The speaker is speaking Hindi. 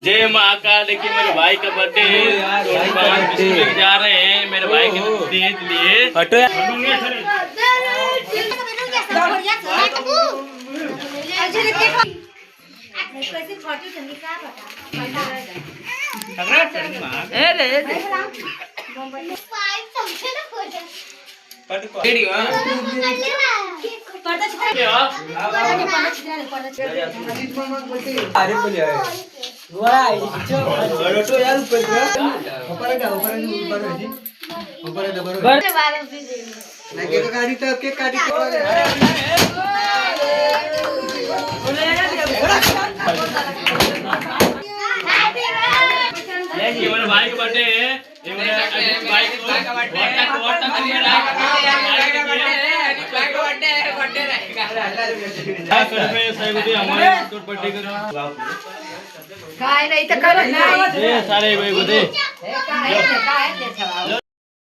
जय महाकाल। देखिए मेरे भाई का बर्थडे है, जा रहे हैं मेरे भाई के लिए। हटो मेरे भाई का बर्थडे है, भाई का बर्थडे सारे